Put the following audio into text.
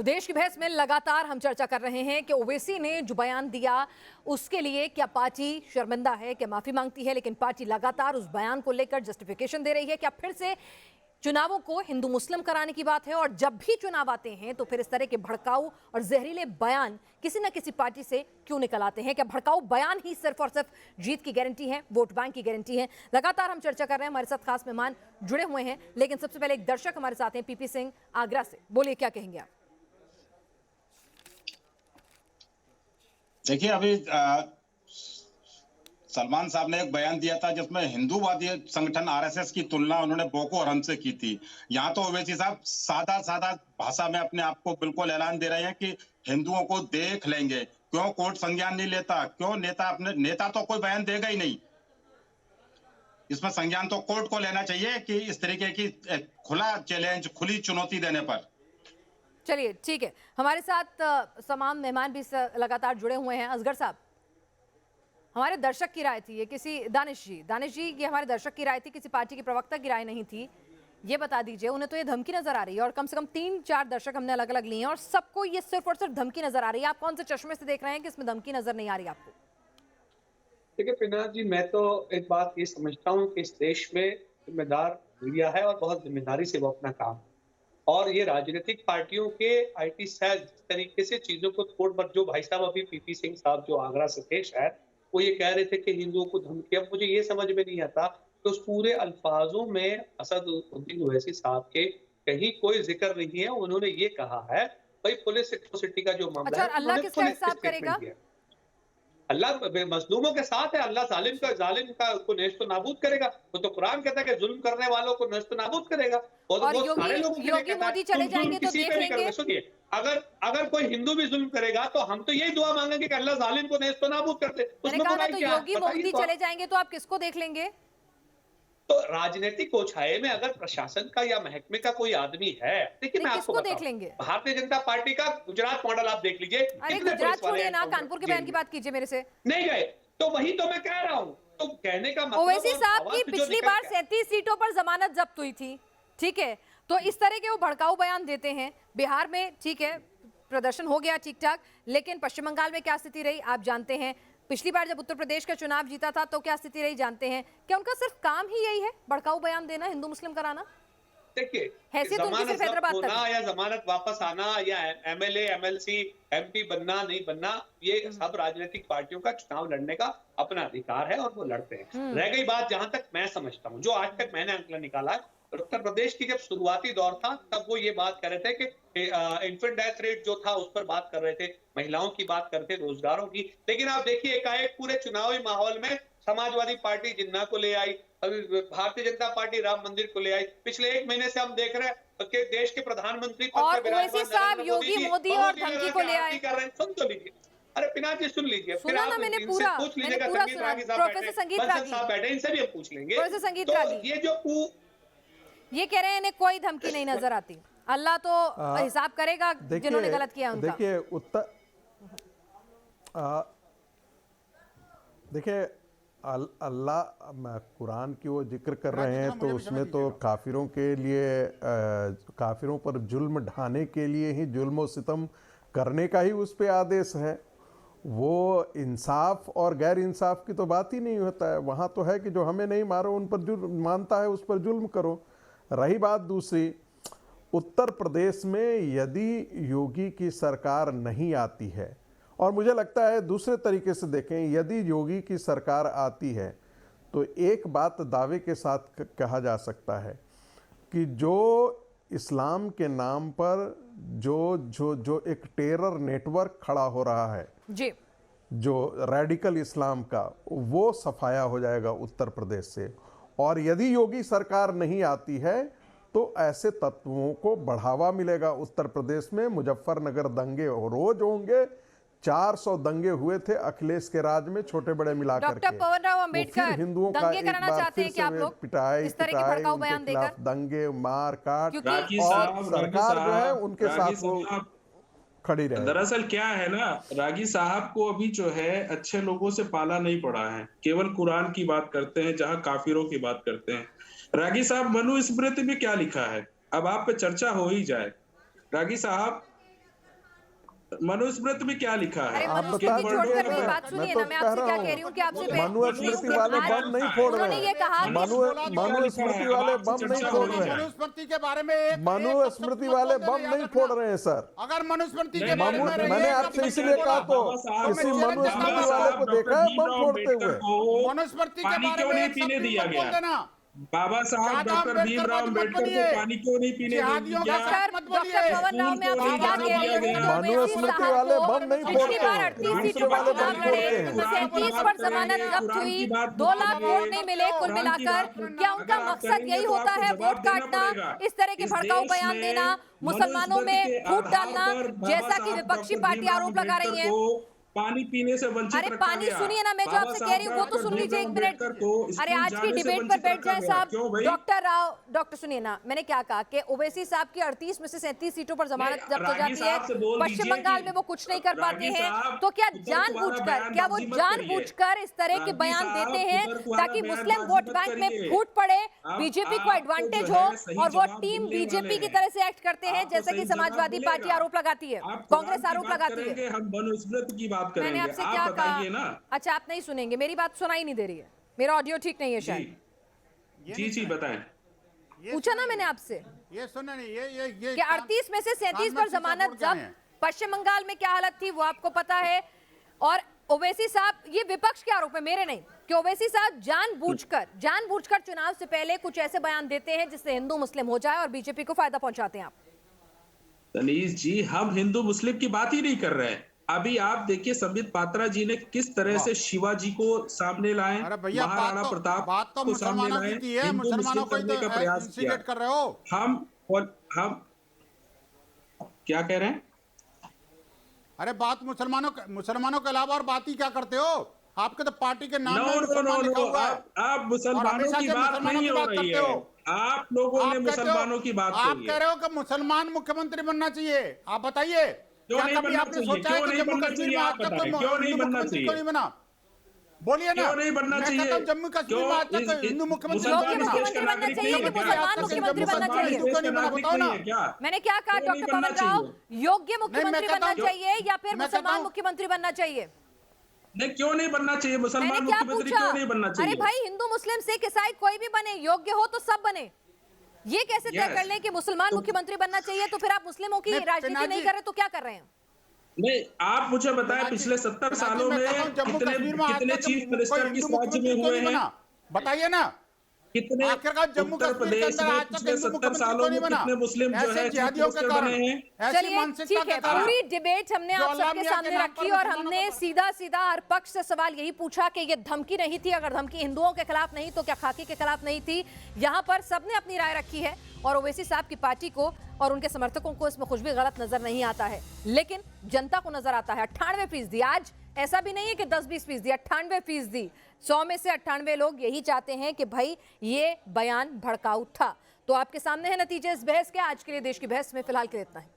देश की बहस में लगातार हम चर्चा कर रहे हैं कि ओवैसी ने जो बयान दिया उसके लिए क्या पार्टी शर्मिंदा है, क्या माफी मांगती है, लेकिन पार्टी लगातार उस बयान को लेकर जस्टिफिकेशन दे रही है। क्या फिर से चुनावों को हिंदू मुस्लिम कराने की बात है? और जब भी चुनाव आते हैं तो फिर इस तरह के भड़काऊ और जहरीले बयान किसी न किसी पार्टी से क्यों निकल आते हैं? क्या भड़काऊ बयान ही सिर्फ और सिर्फ जीत की गारंटी है, वोट बैंक की गारंटी है? लगातार हम चर्चा कर रहे हैं, हमारे साथ खास मेहमान जुड़े हुए हैं, लेकिन सबसे पहले एक दर्शक हमारे साथ हैं, पीपी सिंह आगरा से। बोलिए, क्या कहेंगे आप? देखिए, अभी सलमान साहब ने एक बयान दिया था जिसमें हिंदूवादी संगठन आरएसएस की तुलना उन्होंने बोको हराम से की थी। यहाँ तो ओवैसी साहब सादा सादा भाषा में अपने आप को बिल्कुल ऐलान दे रहे हैं कि हिंदुओं को देख लेंगे। क्यों कोर्ट संज्ञान नहीं लेता? क्यों नेता तो कोई बयान देगा ही नहीं, इसमें संज्ञान तो कोर्ट को लेना चाहिए कि इस तरीके की खुला चैलेंज, खुली चुनौती देने पर। चलिए ठीक है, हमारे साथ तमाम मेहमान भी लगातार जुड़े हुए हैं। असगर साहब, हमारे दर्शक की राय थी ये, किसी दानिश जी ये हमारे दर्शक की राय थी, किसी पार्टी के प्रवक्ता की राय नहीं थी। ये बता दीजिए, उन्हें तो ये धमकी नजर आ रही है और कम से कम 3-4 दर्शक हमने अलग अलग लिए हैं और सबको ये सिर्फ और सिर्फ धमकी नजर आ रही है। आप कौन से चश्मे से देख रहे हैं कि इसमें धमकी नजर नहीं आ रही आपको? देखिए पिनाक जी, मैं तो एक बात ये समझता हूँ कि इस देश में जिम्मेदार मीडिया है और बहुत जिम्मेदारी से वो अपना काम, और ये राजनीतिक पार्टियों के आईटी सेल जिस तरीके से चीजों को तोड़ बट, जो भाई साहब अभी पीपी सिंह साहब जो आगरा से थे शायद, वो ये कह रहे थे कि हिंदुओं को धमकी। अब मुझे ये समझ में नहीं आता कि उस पूरे अल्फाजों में असदुद्दीन ओवैसी साहब के कहीं कोई जिक्र नहीं है। उन्होंने ये कहा है भाई पुलिस एट्रोसिटी का जो मामला है, अल्लाह किसका हिसाब करेगा? अल्लाह मजलूमों के साथ है, अल्लाह जालिम को नेस्त नाबूद करेगा। वो तो कुरान कहता है कि जुल्म करने वालों को नेस्त नाबूद करेगा। और योगी मोदी चले जाएंगे तो देख लेंगे। सुनिए, अगर कोई हिंदू भी जुल्म करेगा तो हम तो यही दुआ मांगेंगे कि अल्लाह जालिम को नेस्त नाबूद कर दे। उसमें बुराई क्या है? योगी मोदी चले जाएंगे तो आप किसको देख लेंगे? तो राजनीतिक कोछाए में अगर प्रशासन का या महकमे का कोई आदमी है, देखिए मैं आपको देख लेंगे, भारतीय जनता पार्टी का गुजरात मॉडल आप देख लीजिए। अरे गुजरात छोड़िए ना, कानपुर के बयान की बात कीजिए मेरे से। नहीं गए तो वही तो मैं कह रहा हूँ। तो कहने का मतलब, ओवैसी साहब की पिछली बार 37 सीटों पर जमानत जब्त हुई थी, ठीक है? तो इस तरह के वो भड़काऊ बयान देते हैं। बिहार में ठीक है, प्रदर्शन हो गया ठीक ठाक, लेकिन पश्चिम बंगाल में क्या स्थिति रही आप जानते हैं। पिछली बार जब उत्तर प्रदेश का चुनाव जीता था तो क्या स्थिति रही जानते हैं। क्या उनका सिर्फ काम ही यही है, भड़काऊ बयान देना, हिंदू मुस्लिम कराना? देखिए, जमानत होना या जमानत वापस आना या एमएलए एमएलसी एमपी बनना नहीं बनना, ये सब राजनीतिक पार्टियों का चुनाव लड़ने का अपना अधिकार है और वो लड़ते हैं। रह गई बात, जहां तक मैं समझता हूँ, जो आज तक मैंने आंकलन निकाला है, उत्तर प्रदेश की जब शुरुआती दौर था तब वो ये बात कर रहे थे कि इन्फेंट डेथ रेट जो था उस पर बात कर रहे थे, महिलाओं की बात करते, रोजगारों की। लेकिन आप देखिए, एकाएक पूरे चुनावी माहौल में समाजवादी पार्टी जिन्ना को ले आई, भारतीय जनता पार्टी राम मंदिर को ले आई। पिछले 1 महीने से हम देख रहे हैं कि देश के प्रधानमंत्री और ओवैसी साहब योगी मोदी और धमकी को ले आए। सुन तो लीजिए, अरे पिनाक जी सुन लीजिए, फिर आप मैंने पूरा पूछ लीजिएगा। प्रोफेसर संगीत रागी साहब बैठे, इनसे भी हम पूछ लेंगे। प्रोफेसर संगीत रागी ये जो ये कह रहे हैं इन्हें कोई धमकी नहीं नजर आती, अल्लाह तो हिसाब करेगा जिन्होंने गलत किया उनका। देखिए अल्लाह कुरान की वो जिक्र कर रहे हैं तो उसमें तो काफिरों के लिए, काफिरों पर जुल्म ढाने के लिए ही जुल्म और सितम करने का ही उस पे आदेश है। वो इंसाफ और गैर इंसाफ की तो बात ही नहीं होता है। वहाँ तो है कि जो हमें नहीं मारो उन पर जुल्म मानता है, उस पर जुल्म करो। रही बात दूसरी, उत्तर प्रदेश में यदि योगी की सरकार नहीं आती है, और मुझे लगता है दूसरे तरीके से देखें, यदि योगी की सरकार आती है तो एक बात दावे के साथ कहा जा सकता है कि जो इस्लाम के नाम पर जो जो जो एक टेरर नेटवर्क खड़ा हो रहा है जी, जो रेडिकल इस्लाम का, वो सफाया हो जाएगा उत्तर प्रदेश से। और यदि योगी सरकार नहीं आती है तो ऐसे तत्वों को बढ़ावा मिलेगा उत्तर प्रदेश में। मुजफ्फरनगर दंगे रोज होंगे, 400 दंगे हुए थे अखिलेश के राज में, छोटे बड़े मिलाकर के। डॉक्टर पवन राव अंबेडकर हिंदुओं का एक बार फिर से पिटाई उनके खिलाफ दंगे, मार काट, और सरकार जो है उनके साथ वो खड़ी रहे। दरअसल क्या है ना, रागी साहब को अभी जो है अच्छे लोगों से पाला नहीं पड़ा है, केवल कुरान की बात करते हैं जहां काफिरों की बात करते हैं। रागी साहब मनुस्मृति में क्या लिखा है, अब आप पे चर्चा हो ही जाए। रागी साहब मनुस्मृति में क्या लिखा है? अरे आप मनुस्मृति बता छोड़कर दीजिए मेरी ना। बात सुनिए मैं ना, तो मैं कह आपसे रहा क्या हूँ। कह रही हूँ कि आपसे मनुस्मृति वाले बम नहीं फोड़ उन्होंने रहे ये कहा हैं। मनुस्मृति वाले बम नहीं फोड़ रहे हैं। मनुस्मृति के बारे में मनुस्मृति वाले बम नहीं फोड़ रहे हैं सर। अगर मनुस्मृति के नहीं, बारे में नहीं, मैंने आपसे इसलिए कहा तो किसी मनुस्मृति वाले को देखा है बम फोड़ते हुए? मनुस्मृति के पानी बारे क्यों में नहीं एक पीने शब्द दिया मत बोल गया? देना। बाबा साहब ज्यादा डॉक्टर अम्बेडकर भीमराव मत अम्बेडकर बनिए। को पानी क्यों नहीं पीने जिहादियों दिया? का साथ मत बोलिए। डॉक्टर पवन राव, मैं आपसे क्या कह रही हूँ कि ओवैसी मनुस्मृति साहब वाले को बम नहीं पिछली फोड़ते बार हैं। 38 दूसरे सीटों पर वाले चुनाव बम लड़े, फोड़ते हैं। तो 37 पर जमानत जब्त हुई, 2 लाख वोट नहीं मिले कुल मिलाकर। क्या उनका मकसद यही होता है, वोट काटना, इस तरह के भड़काऊ बयान देना, मुसलमानों में फूट डालना, जैसा कि विपक्षी पार्टी आरोप लगा रही है? पानी पीने से वंचित अरे रखा पानी गया। सुनिए ना, मैं जो बाबा आपसे साहब कह रही हूँ वो तो डॉक्टर सुन लीजिए एक भीमराव मिनट। अम्बेडकर को अरे स्कूल आज की जाने से डिबेट पर वंचित बैठ रखा जाए गया। साहब। क्यों भाई? डॉक्टर राव, डॉक्टर सुनिए ना, मैंने क्या कहा कि ओवैसी साहब की 38 में से 37 सीटों पर जमानत नहीं, जब्त हो रागी जाती है, साहब से बोल पश्चिम दीजिए बंगाल कि में वो कुछ नहीं कर पाते रागी हैं, साहब, तो क्या उधर तुम्हारा जानबूझकर, क्या वो बयानबाजी मत जानबूझकर इस तरह के रागी बयान साहब, देते हैं उधर तुम्हारा ताकि मुस्लिम बयानबाजी वोट मत बैंक में करिए। फूट पड़े, आप- बीजेपी को आपको एडवांटेज जो हो है सही और वो जवाब टीम मिलने बीजेपी वाले की हैं। तरह से एक्ट करते हैं, आपको जैसा सही कि जवाब समाजवादी मिलेगा। पार्टी आरोप लगाती है, आप कांग्रेस कुरान की आरोप बात लगाती है। करेंगे, हम मनुस्मृति की बात मैंने करेंगे। आपसे आप क्या बताइए कहा? ना। अच्छा, आप नहीं सुनेंगे, मेरी बात सुनाई नहीं दे रही है, मेरा ऑडियो ठीक नहीं है शायद। जी बताएं। पूछा ना मैंने आपसे ये सुनना नहीं, ये कि 38 में से 37 पर जमानत जब्त। पश्चिम बंगाल में क्या हालत थी वो आपको पता है। और ओवैसी साहब, ये विपक्ष के आरोप है, मेरे नहीं, कि ओवैसी साहब जानबूझकर चुनाव से पहले कुछ ऐसे बयान देते हैं जिससे हिंदू मुस्लिम हो जाए और बीजेपी को फायदा पहुंचाते हैं। आप तनीष जी, हम हिंदू मुस्लिम की बात ही नहीं कर रहे हैं। अभी आप देखिए संबित पात्रा जी ने किस तरह से शिवाजी को सामने लाए, अरे भैया, महाराणा प्रताप बात तो को सामने मुसलमानों लाए, की है, हिंदू मुसलमानों मुस्लिम को ही करने तो का प्रयास किया। इंसिगेट कर रहे हो। हम क्या कह रहे हैं? अरे बात मुसलमानों के अलावा और बात ही क्या करते हो? आपके तो पार्टी के नाम में नो मुसलमान लिखा हुआ है। आप मुसलमानों हमेशा की से बात मुसलमानों नहीं की हो बात रही करते है। हो। आप लोगों ने आप कहते हो- मुसलमानों की बात आप कही कह है। रहे हो कि मुसलमान मुख्यमंत्री बनना चाहिए। आप बताइए, क्यों क्या नहीं कभी बनना आपने चाहिए? सोचा है क्यों कि नहीं जम्मू बनना कश्मीर चाहिए? में आप आज तक बताएं, कोई क्यों नहीं हिंदू बनना मुख्यमंत्री चाहिए? क्यों नहीं बना? बोलिए ना। क्यों नहीं बनना मैं चाहिए? कहता हूं जम्मू कश्मीर में आज तक कोई हिंदू मुख्यमंत्री योग्य क्यों नहीं बना? मुख्यमंत्री बनना चाहिए कि मुसलमान मुख्यमंत्री बनना चाहिए? क्यों नहीं बना, बताओ ना। मैंने क्या कहा क्यों नहीं डॉक्टर बनना पवन राव? चाहिए? योग्य मुख्यमंत्री कहता बनना हूं- चाहिए या फिर मैं कहता मुसलमान हूं- मुख्यमंत्री बनना चाहिए? नहीं, क्यों नहीं बनना चाहिए? मैंने मुसलमान क्या मुख्यमंत्री पूछा? क्यों नहीं बनना चाहिए? अरे भाई, हिंदू मुस्लिम सिख ईसाई कोई भी बने, योग्य हो तो सब बने। ये कैसे तय Yes. कर लें कि मुसलमान मुख्यमंत्री बनना चाहिए, तो फिर आप मुस्लिमों की नहीं, राजनीति पिनाजी- नहीं कर रहे तो क्या कर रहे हैं? नहीं, आप मुझे बताएं पिछले 70 सालों में जम्मू कश्मीर में आज कितने तक चीफ कोई मिनिस्टर हिंदू किस राज्य मुख्यमंत्री में क्यों हुए नहीं हैं? बना? बताइए ना। कितने आखिरकार जम्मू उत्तर कश्मीर के प्रदेश अंदर में आज तक पिछले हिंदू 70 मुख्यमंत्री सालों क्यों में नहीं बना? कितने मुस्लिम जो ऐसे है चीफ जिहादियों के मिनिस्टर बने कारण, हैं? ऐसी चलिए मानसिकता ठीक के है, कारण। पूरी डिबेट हमने जो आप अल्लाह सबके मियां के सामने नाम रखी पर और मुसलमानों हमने को- सीधा हर पक्ष से सवाल यही पूछा कि ये धमकी नहीं थी। अगर धमकी हिंदुओं के खिलाफ नहीं तो क्या खाकी के खिलाफ नहीं थी? यहाँ पर सबने अपनी राय रखी है और ओवैसी साहब की पार्टी को और उनके समर्थकों को इसमें कुछ भी गलत नजर नहीं आता है, लेकिन जनता को नजर आता है। 98%। आज ऐसा भी नहीं है कि 10-20%, 98%। 100 में से 98 लोग यही चाहते हैं कि भाई ये बयान भड़काऊ था। तो आपके सामने है नतीजे इस बहस के। आज के लिए देश की बहस में फिलहाल के लिए इतना है।